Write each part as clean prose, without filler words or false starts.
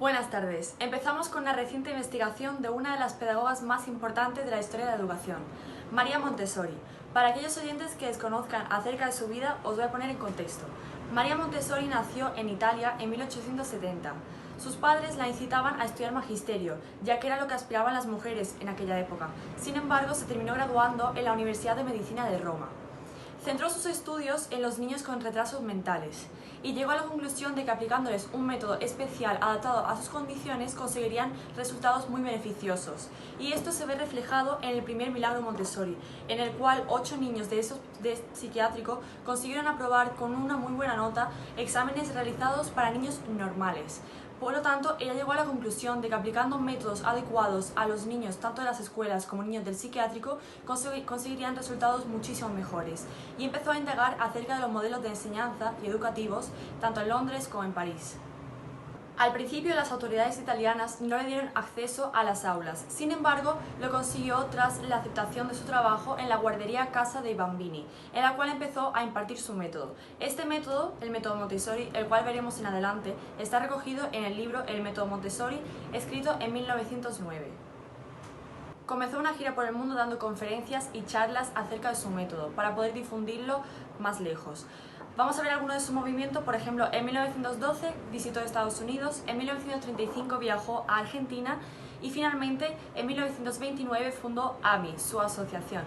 Buenas tardes. Empezamos con una reciente investigación de una de las pedagogas más importantes de la historia de la educación, María Montessori. Para aquellos oyentes que desconozcan acerca de su vida, os voy a poner en contexto. María Montessori nació en Italia en 1870. Sus padres la incitaban a estudiar magisterio, ya que era lo que aspiraban las mujeres en aquella época. Sin embargo, se terminó graduando en la Universidad de Medicina de Roma. Centró sus estudios en los niños con retrasos mentales y llegó a la conclusión de que aplicándoles un método especial adaptado a sus condiciones conseguirían resultados muy beneficiosos. Y esto se ve reflejado en el primer milagro Montessori, en el cual 8 niños de psiquiátrico consiguieron aprobar con una muy buena nota exámenes realizados para niños normales. Por lo tanto, ella llegó a la conclusión de que aplicando métodos adecuados a los niños, tanto de las escuelas como niños del psiquiátrico, conseguirían resultados muchísimo mejores. Y empezó a indagar acerca de los modelos de enseñanza y educativos, tanto en Londres como en París. Al principio las autoridades italianas no le dieron acceso a las aulas, sin embargo lo consiguió tras la aceptación de su trabajo en la guardería Casa dei Bambini, en la cual empezó a impartir su método. Este método, el método Montessori, el cual veremos en adelante, está recogido en el libro El método Montessori, escrito en 1909. Comenzó una gira por el mundo dando conferencias y charlas acerca de su método, para poder difundirlo más lejos. Vamos a ver algunos de sus movimientos. Por ejemplo, en 1912 visitó Estados Unidos, en 1935 viajó a Argentina y finalmente en 1929 fundó AMI, su asociación.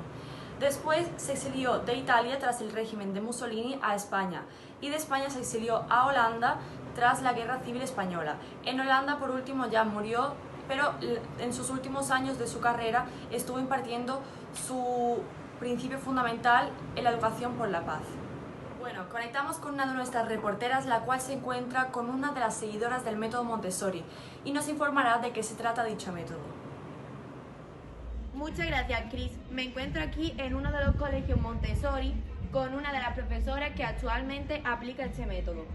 Después se exilió de Italia tras el régimen de Mussolini a España y de España se exilió a Holanda tras la Guerra Civil Española. En Holanda por último ya murió, pero en sus últimos años de su carrera estuvo impartiendo su principio fundamental en la educación por la paz. Bueno, conectamos con una de nuestras reporteras, la cual se encuentra con una de las seguidoras del método Montessori y nos informará de qué se trata dicho método. Muchas gracias, Cris. Me encuentro aquí en uno de los colegios Montessori con una de las profesoras que actualmente aplica este método.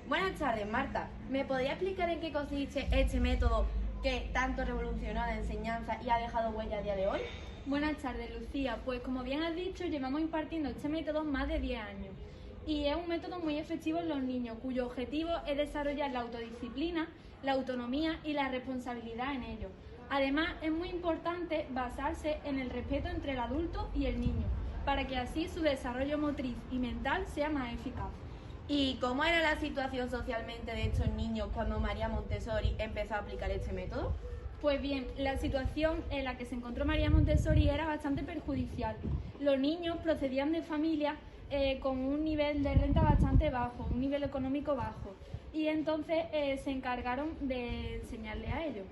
Buenas tardes, Marta. ¿Me podría explicar en qué consiste este método que tanto revolucionó la enseñanza y ha dejado huella a día de hoy? Buenas tardes, Lucía. Pues como bien has dicho, llevamos impartiendo este método más de 10 años. Y es un método muy efectivo en los niños, cuyo objetivo es desarrollar la autodisciplina, la autonomía y la responsabilidad en ellos. Además, es muy importante basarse en el respeto entre el adulto y el niño, para que así su desarrollo motriz y mental sea más eficaz. ¿Y cómo era la situación socialmente de estos niños cuando María Montessori empezó a aplicar este método? Pues bien, la situación en la que se encontró María Montessori era bastante perjudicial. Los niños procedían de familias con un nivel de renta bastante bajo, un nivel económico bajo, y entonces se encargaron de enseñarle a ellos.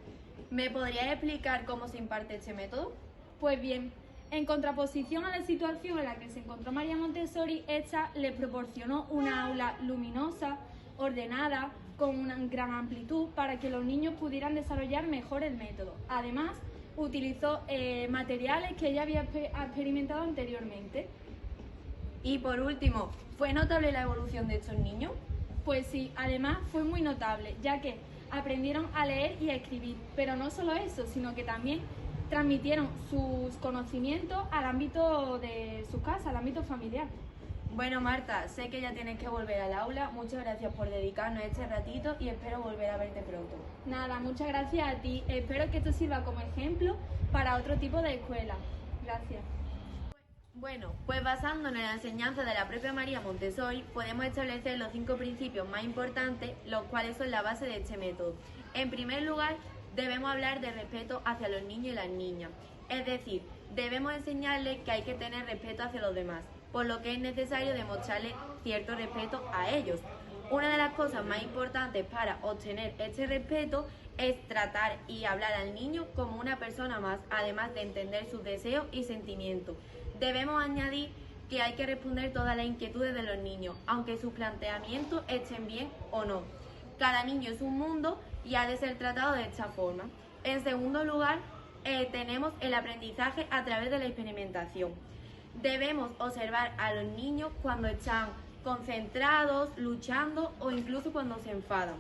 ¿Me podrías explicar cómo se imparte este método? Pues bien, en contraposición a la situación en la que se encontró María Montessori, esta les proporcionó una aula luminosa, ordenada, con una gran amplitud para que los niños pudieran desarrollar mejor el método. Además, utilizó materiales que ella había experimentado anteriormente. Y por último, ¿fue notable la evolución de estos niños? Pues sí, además fue muy notable, ya que aprendieron a leer y a escribir, pero no solo eso, sino que también transmitieron sus conocimientos al ámbito de su casa, al ámbito familiar. Bueno, Marta, sé que ya tienes que volver al aula. Muchas gracias por dedicarnos este ratito y espero volver a verte pronto. Nada, muchas gracias a ti. Espero que esto sirva como ejemplo para otro tipo de escuela. Gracias. Bueno, pues basándonos en la enseñanza de la propia María Montessori, podemos establecer los 5 principios más importantes, los cuales son la base de este método. En primer lugar, debemos hablar de respeto hacia los niños y las niñas. Es decir, debemos enseñarles que hay que tener respeto hacia los demás, por lo que es necesario demostrarles cierto respeto a ellos. Una de las cosas más importantes para obtener este respeto es tratar y hablar al niño como una persona más, además de entender sus deseos y sentimientos. Debemos añadir que hay que responder todas las inquietudes de los niños, aunque sus planteamientos estén bien o no. Cada niño es un mundo y ha de ser tratado de esta forma. En segundo lugar, tenemos el aprendizaje a través de la experimentación. Debemos observar a los niños cuando están concentrados, luchando o incluso cuando se enfadan.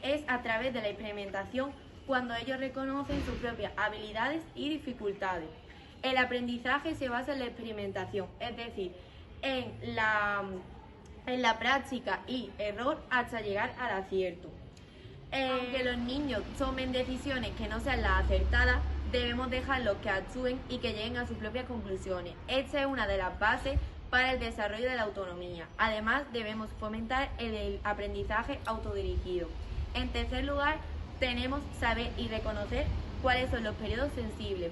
Es a través de la experimentación cuando ellos reconocen sus propias habilidades y dificultades. El aprendizaje se basa en la experimentación, es decir, en la práctica y error hasta llegar al acierto. Aunque los niños tomen decisiones que no sean las acertadas, debemos dejarlos que actúen y que lleguen a sus propias conclusiones. Esta es una de las bases para el desarrollo de la autonomía. Además, debemos fomentar el aprendizaje autodirigido. En tercer lugar, tenemos saber y reconocer cuáles son los periodos sensibles.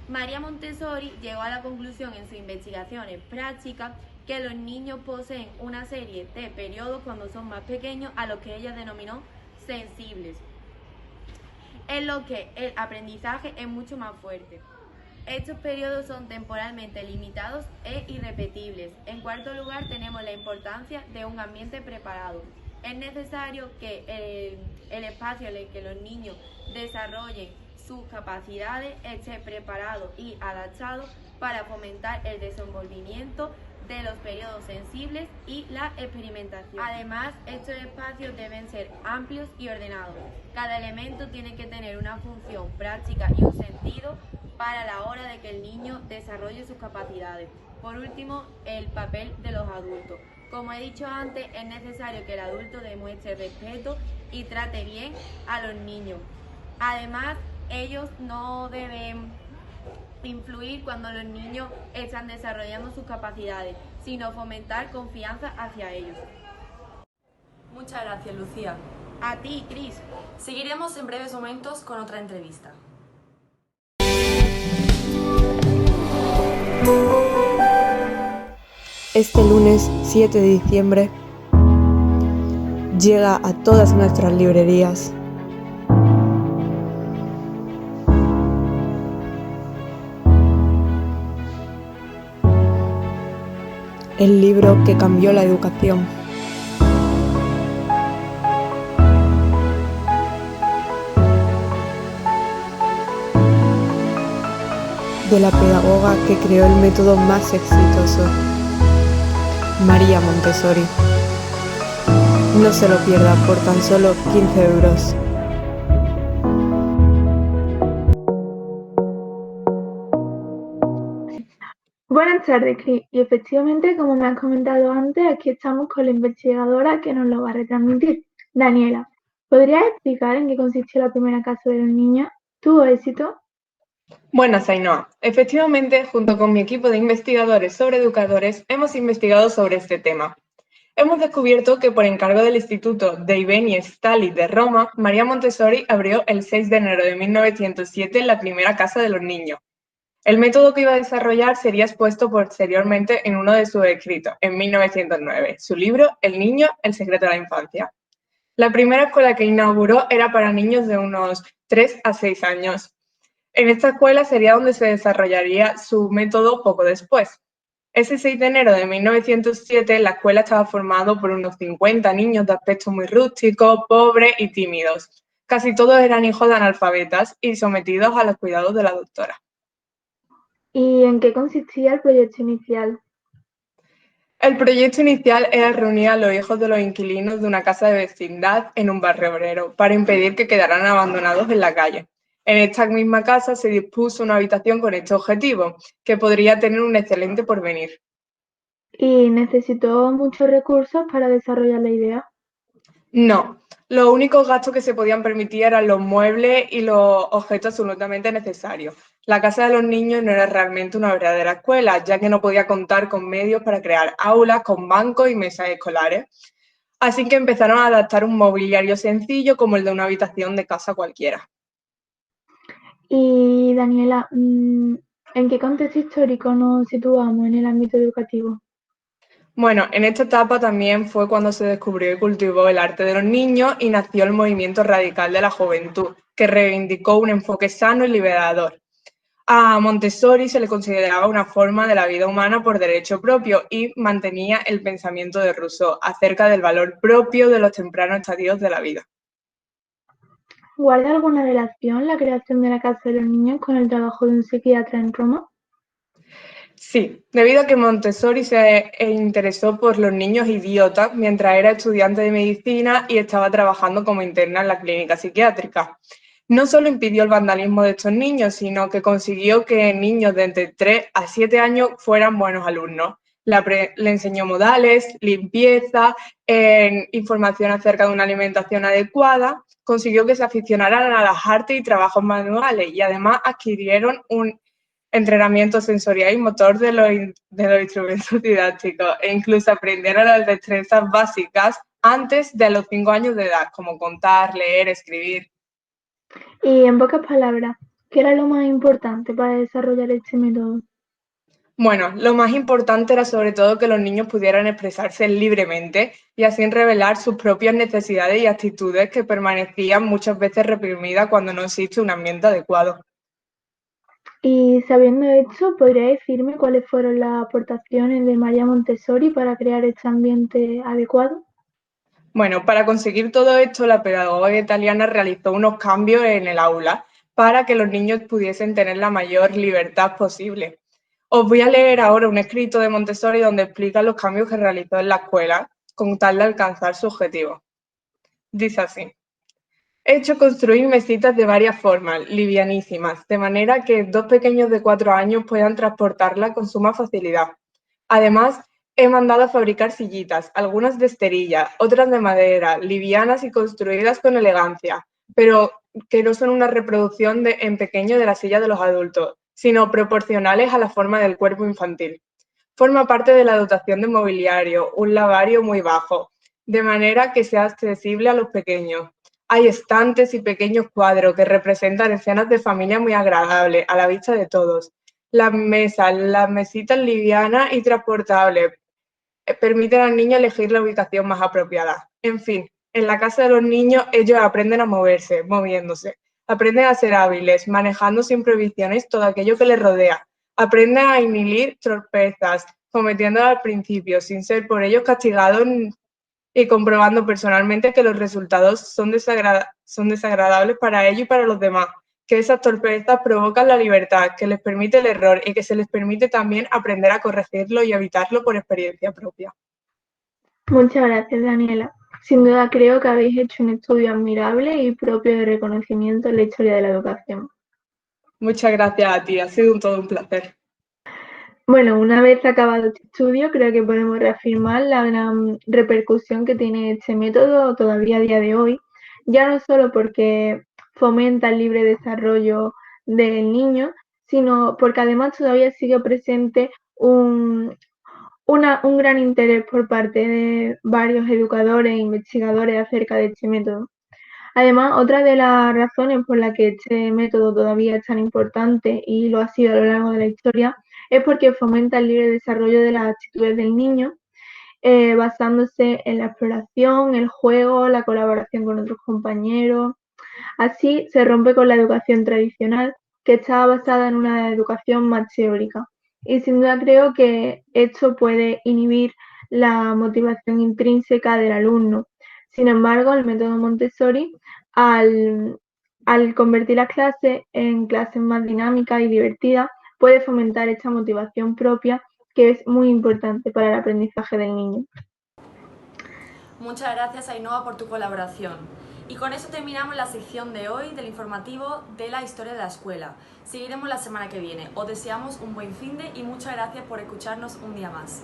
María Montessori llegó a la conclusión en sus investigaciones prácticas que los niños poseen una serie de periodos cuando son más pequeños a los que ella denominó sensibles, en lo que el aprendizaje es mucho más fuerte. Estos periodos son temporalmente limitados e irrepetibles. En cuarto lugar, tenemos la importancia de un ambiente preparado. Es necesario que el espacio en el que los niños desarrollen sus capacidades esté preparado y adaptado para fomentar el desenvolvimiento de los periodos sensibles y la experimentación. Además, estos espacios deben ser amplios y ordenados. Cada elemento tiene que tener una función práctica y un sentido para la hora de que el niño desarrolle sus capacidades. Por último, el papel de los adultos. Como he dicho antes, es necesario que el adulto demuestre respeto y trate bien a los niños. Además, ellos no deben influir cuando los niños están desarrollando sus capacidades, sino fomentar confianza hacia ellos. Muchas gracias, Lucía. A ti, Cris. Seguiremos en breves momentos con otra entrevista. Este lunes 7 de diciembre llega a todas nuestras librerías el libro que cambió la educación. De la pedagoga que creó el método más exitoso, María Montessori. No se lo pierda por tan solo 15 euros. Buenas tardes, Cris. Y efectivamente, como me has comentado antes, aquí estamos con la investigadora que nos lo va a retransmitir, Daniela. ¿Podrías explicar en qué consistió la primera casa de los niños? ¿Tuvo éxito? Buenas, Ainhoa. Efectivamente, junto con mi equipo de investigadores sobre educadores, hemos investigado sobre este tema. Hemos descubierto que por encargo del Instituto Dei Stali de Roma, María Montessori abrió el 6 de enero de 1907 la primera casa de los niños. El método que iba a desarrollar sería expuesto posteriormente en uno de sus escritos, en 1909, su libro El niño, el secreto de la infancia. La primera escuela que inauguró era para niños de unos 3 a 6 años. En esta escuela sería donde se desarrollaría su método poco después. Ese 6 de enero de 1907, la escuela estaba formada por unos 50 niños de aspecto muy rústico, pobres y tímidos. Casi todos eran hijos de analfabetas y sometidos a los cuidados de la doctora. ¿Y en qué consistía el proyecto inicial? El proyecto inicial era reunir a los hijos de los inquilinos de una casa de vecindad en un barrio obrero para impedir que quedaran abandonados en la calle. En esta misma casa se dispuso una habitación con este objetivo, que podría tener un excelente porvenir. ¿Y necesitó muchos recursos para desarrollar la idea? No, los únicos gastos que se podían permitir eran los muebles y los objetos absolutamente necesarios. La casa de los niños no era realmente una verdadera escuela, ya que no podía contar con medios para crear aulas con bancos y mesas escolares. Así que empezaron a adaptar un mobiliario sencillo como el de una habitación de casa cualquiera. Y Daniela, ¿en qué contexto histórico nos situamos en el ámbito educativo? Bueno, en esta etapa también fue cuando se descubrió y cultivó el arte de los niños y nació el movimiento radical de la juventud, que reivindicó un enfoque sano y liberador. A Montessori se le consideraba una forma de la vida humana por derecho propio y mantenía el pensamiento de Rousseau acerca del valor propio de los tempranos estadios de la vida. ¿Guarda alguna relación la creación de la casa de los niños con el trabajo de un psiquiatra en Roma? Sí, debido a que Montessori se interesó por los niños idiotas mientras era estudiante de medicina y estaba trabajando como interna en la clínica psiquiátrica. No solo impidió el vandalismo de estos niños, sino que consiguió que niños de entre 3 a 7 años fueran buenos alumnos. Le enseñó modales, limpieza, información acerca de una alimentación adecuada, consiguió que se aficionaran a las artes y trabajos manuales y además adquirieron un entrenamiento sensorial y motor de los instrumentos didácticos e incluso aprendieron las destrezas básicas antes de los 5 años de edad, como contar, leer, escribir. Y en pocas palabras, ¿qué era lo más importante para desarrollar este método? Bueno, lo más importante era sobre todo que los niños pudieran expresarse libremente y así revelar sus propias necesidades y actitudes que permanecían muchas veces reprimidas cuando no existe un ambiente adecuado. Y sabiendo esto, ¿podría decirme cuáles fueron las aportaciones de María Montessori para crear este ambiente adecuado? Bueno, para conseguir todo esto, la pedagoga italiana realizó unos cambios en el aula para que los niños pudiesen tener la mayor libertad posible. Os voy a leer ahora un escrito de Montessori donde explica los cambios que realizó en la escuela con tal de alcanzar su objetivo. Dice así: he hecho construir mesitas de varias formas, livianísimas, de manera que 2 pequeños de 4 años puedan transportarla con suma facilidad. Además, he mandado a fabricar sillitas, algunas de esterilla, otras de madera, livianas y construidas con elegancia, pero que no son una reproducción en pequeño de la silla de los adultos, sino proporcionales a la forma del cuerpo infantil. Forma parte de la dotación de mobiliario, un lavario muy bajo, de manera que sea accesible a los pequeños. Hay estantes y pequeños cuadros que representan escenas de familia muy agradables a la vista de todos. Las mesitas livianas y transportables permiten al niño elegir la ubicación más apropiada. En fin, en la casa de los niños ellos aprenden a moverse, moviéndose. Aprenden a ser hábiles, manejando sin prohibiciones todo aquello que les rodea. Aprenden a inhibir torpezas, cometiéndolas al principio, sin ser por ellos castigados y comprobando personalmente que los resultados son desagradables para ellos y para los demás, que esas torpezas provocan la libertad, que les permite el error y que se les permite también aprender a corregirlo y evitarlo por experiencia propia. Muchas gracias, Daniela. Sin duda creo que habéis hecho un estudio admirable y propio de reconocimiento en la historia de la educación. Muchas gracias a ti, ha sido todo un placer. Bueno, una vez acabado este estudio, creo que podemos reafirmar la gran repercusión que tiene este método todavía a día de hoy, ya no solo porque fomenta el libre desarrollo del niño, sino porque además todavía sigue presente un gran interés por parte de varios educadores e investigadores acerca de este método. Además, otra de las razones por las que este método todavía es tan importante y lo ha sido a lo largo de la historia es porque fomenta el libre desarrollo de las actitudes del niño, basándose en la exploración, el juego, la colaboración con otros compañeros. Así se rompe con la educación tradicional, que estaba basada en una educación más teórica. Y sin duda creo que esto puede inhibir la motivación intrínseca del alumno. Sin embargo, el método Montessori, al convertir las clases en clases más dinámicas y divertidas, puede fomentar esta motivación propia que es muy importante para el aprendizaje del niño. Muchas gracias, Ainhoa, por tu colaboración. Y con eso terminamos la sección de hoy del informativo de la historia de la escuela. Seguiremos la semana que viene. Os deseamos un buen finde y muchas gracias por escucharnos un día más.